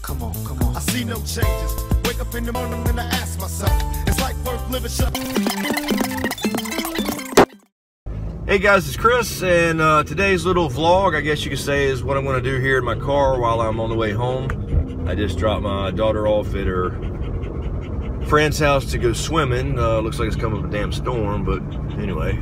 Come on, come on. I see no changes. Wake up in the morning and I ask myself, it's like worth living. Hey guys, it's Chris, and today's little vlog, I guess you could say, is what I'm going to do here in my car while I'm on the way home. I just dropped my daughter off at her friend's house to go swimming. Looks like it's coming up a damn storm, but anyway.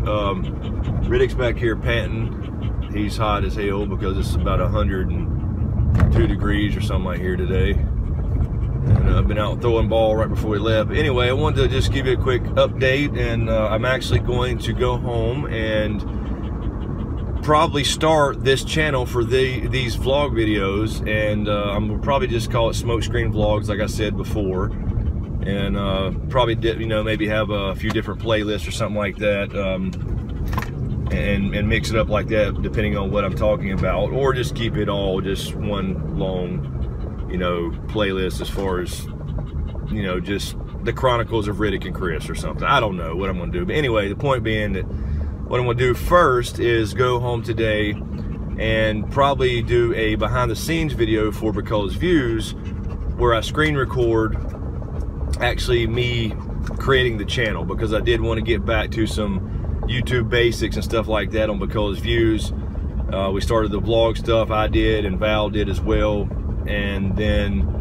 Riddick's back here panting. He's hot as hell because it's about 102 degrees or something like here today. And I've been out throwing ball right before we left. But anyway, I wanted to just give you a quick update, and I'm actually going to go home and probably start this channel for these vlog videos, and I'm gonna probably just call it Smokescreen Vlogs, like I said before, and probably maybe have a few different playlists or something like that, and mix it up like that depending on what I'm talking about, or just keep it all just one long playlist as far as just the Chronicles of Riddick and Chris or something. I don't know what I'm gonna do, but anyway, the point being that what I'm gonna do first is go home today and probably do a behind the scenes video for Because Views, where I screen record actually me creating the channel, because I did want to get back to some YouTube basics and stuff like that on Because Views. We started the vlog stuff, I did, and Val did as well, and then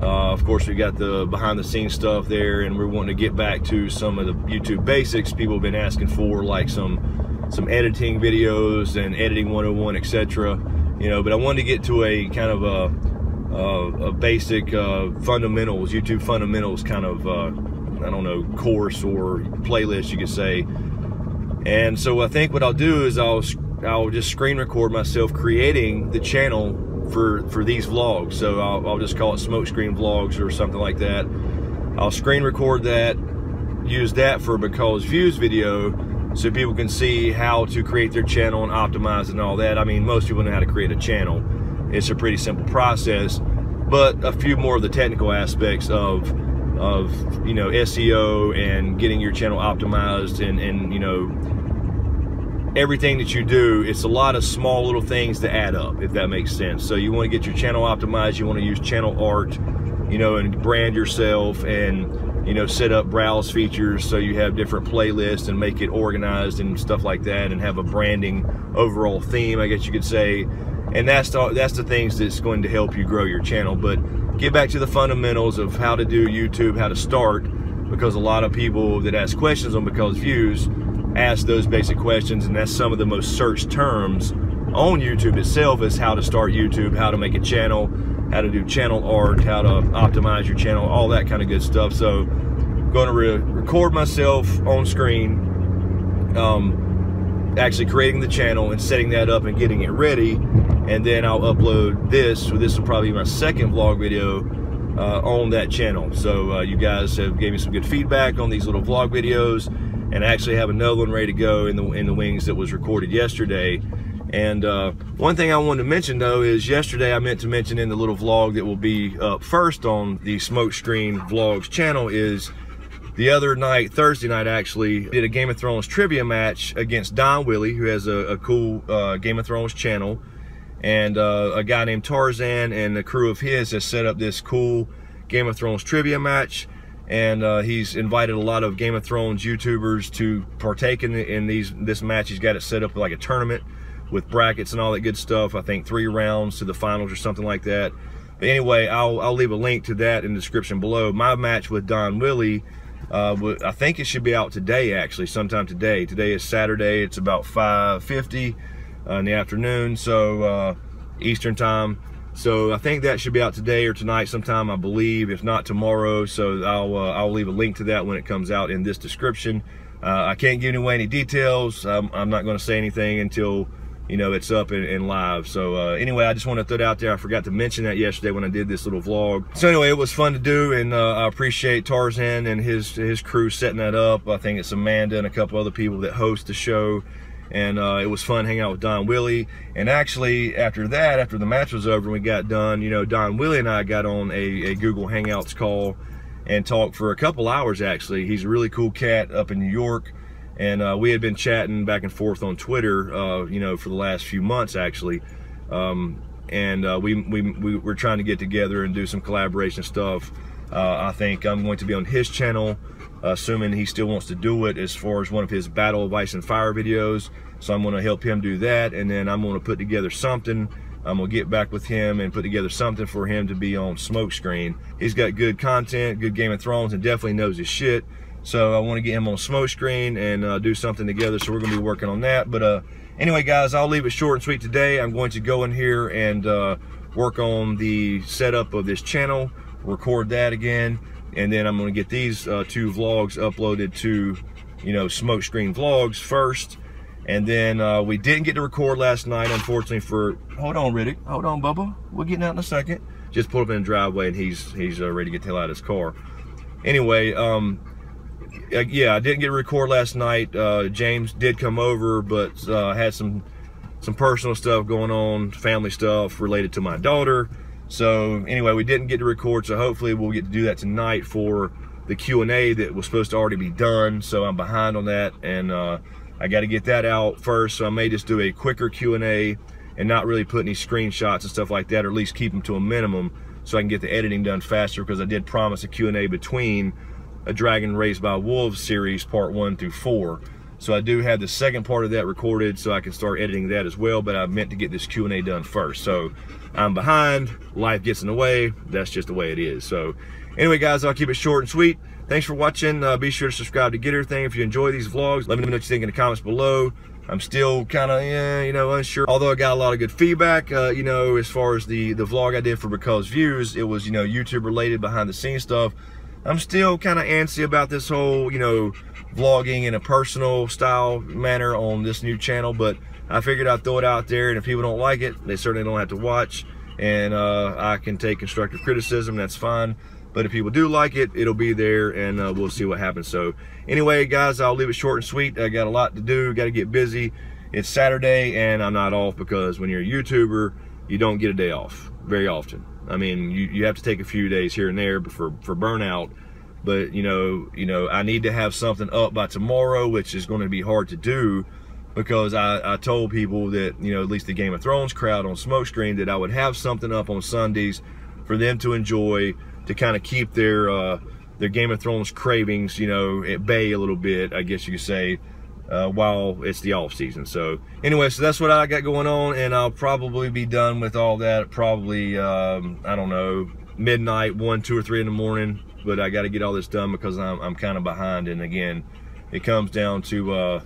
of course we got the behind the scenes stuff there, and we're wanting to get back to some of the YouTube basics people have been asking for, like some editing videos and editing 101, etc. But I wanted to get to a kind of a basic fundamentals, YouTube fundamentals kind of I don't know, course or playlist you could say. And so I think what I'll do is I'll just screen record myself creating the channel for these vlogs. So I'll just call it Smokescreen Vlogs or something like that. I'll screen record that, use that for a Because Views video, so people can see how to create their channel and optimize and all that. I mean, most people know how to create a channel. It's a pretty simple process, but a few more of the technical aspects of SEO and getting your channel optimized and everything that you do, it's a lot of small little things that add up, if that makes sense. So you want to get your channel optimized, you want to use channel art, and brand yourself, and set up browse features so you have different playlists and make it organized and stuff like that, and have a branding overall theme, I guess you could say. And that's the things that's going to help you grow your channel. But get back to the fundamentals of how to do YouTube, how to start, because a lot of people that ask questions on Because Views ask those basic questions, and that's some of the most searched terms on YouTube itself, is how to start YouTube, how to make a channel, how to do channel art, how to optimize your channel, all that kind of good stuff. So I'm going to record myself on screen, actually creating the channel and setting that up and getting it ready, and then I'll upload this. So this will probably be my second vlog video on that channel. So you guys have gave me some good feedback on these little vlog videos, and I actually have another one ready to go in the wings that was recorded yesterday. And one thing I wanted to mention though is, yesterday I meant to mention in the little vlog that will be up first on the Smokescreen Vlogs channel, is the other night, Thursday night actually, did a Game of Thrones trivia match against Don Willie, who has a cool Game of Thrones channel, and a guy named Tarzan and a crew of his has set up this cool Game of Thrones trivia match. And he's invited a lot of Game of Thrones YouTubers to partake in this match. He's got it set up like a tournament with brackets and all that good stuff. I think 3 rounds to the finals or something like that. But anyway, I'll leave a link to that in the description below. My match with Don Willie, I think it should be out today, actually, sometime today. Today is Saturday. It's about 5:50 in the afternoon, so Eastern time. So I think that should be out today or tonight sometime, I believe, if not tomorrow. So I'll leave a link to that when it comes out in this description. I can't give away any details. I'm not going to say anything until it's up and live. So anyway, I just want to throw it out there. I forgot to mention that yesterday when I did this little vlog. So anyway, it was fun to do, and I appreciate Tarzan and his crew setting that up. I think it's Amanda and a couple other people that host the show. And it was fun hanging out with Don Willie. And actually, after that, after the match was over and we got done, Don Willie and I got on a Google Hangouts call and talked for a couple hours, actually. He's a really cool cat up in New York. And we had been chatting back and forth on Twitter, for the last few months, actually. and we're trying to get together and do some collaboration stuff. I think I'm going to be on his channel, assuming he still wants to do it, as far as one of his Battle of Ice and Fire videos. So I'm going to help him do that, and then I'm going to put together something. I'm going to get back with him and put together something for him to be on Smokescreen. He's got good content, good Game of Thrones, and definitely knows his shit. So I want to get him on Smokescreen and do something together. So we're going to be working on that. But anyway, guys, I'll leave it short and sweet today. I'm going to go in here and work on the setup of this channel, record that again, and then I'm going to get these 2 vlogs uploaded to, Smokescreen Vlogs first. And then we didn't get to record last night, unfortunately, for... Hold on, Riddick. Hold on, Bubba. We're getting out in a second. Just pulled up in the driveway, and he's ready to get the hell out of his car. Anyway, yeah, I didn't get to record last night. James did come over, but had some personal stuff going on, family stuff related to my daughter. So anyway, we didn't get to record, so hopefully we'll get to do that tonight for the Q&A that was supposed to already be done. So I'm behind on that, and I got to get that out first. So I may just do a quicker Q&A and not really put any screenshots and stuff like that, or at least keep them to a minimum so I can get the editing done faster, because I did promise a Q&A between a Dragon Raised by Wolves series part 1 through 4. So I do have the second part of that recorded, so I can start editing that as well, but I meant to get this Q&A done first. So I'm behind, life gets in the way, that's just the way it is. So anyway, guys, I'll keep it short and sweet. Thanks for watching. Be sure to subscribe to get everything. If you enjoy these vlogs, let me know what you think in the comments below. I'm still kind of, unsure. Although I got a lot of good feedback, as far as the vlog I did for Because Views, it was, YouTube related, behind the scenes stuff. I'm still kind of antsy about this whole, vlogging in a personal style manner on this new channel, but I figured I'd throw it out there, and if people don't like it, they certainly don't have to watch, and I can take constructive criticism, that's fine. But if people do like it, it'll be there, and we'll see what happens. So anyway, guys, I'll leave it short and sweet. I got a lot to do, got to get busy. It's Saturday, and I'm not off, because when you're a YouTuber, you don't get a day off very often. I mean, you have to take a few days here and there for burnout. But, I need to have something up by tomorrow, which is going to be hard to do, because I told people that, at least the Game of Thrones crowd on Smokescreen, that I would have something up on Sundays for them to enjoy, to kind of keep their Game of Thrones cravings, at bay a little bit, I guess you could say, while it's the off season. So anyway, so that's what I got going on, and I'll probably be done with all that probably, I don't know, midnight, 1, 2, or 3 in the morning. But I got to get all this done, because I'm kind of behind, and again, it comes down to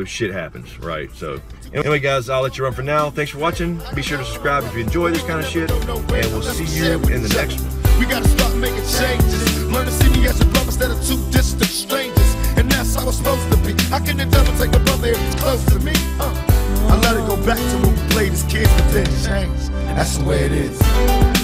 shit happens, right? So anyway, guys, I'll let you run for now. Thanks for watching. Be sure to subscribe if you enjoy this kind of shit, and we'll see you in the next one. We gotta start making changes. Learn to see me as a brother instead of 2 distant strangers, and that's how it's supposed to be. I can never take a brother if it's close to me. I let it go back to when we played as kids, but then changed. That's the way it is.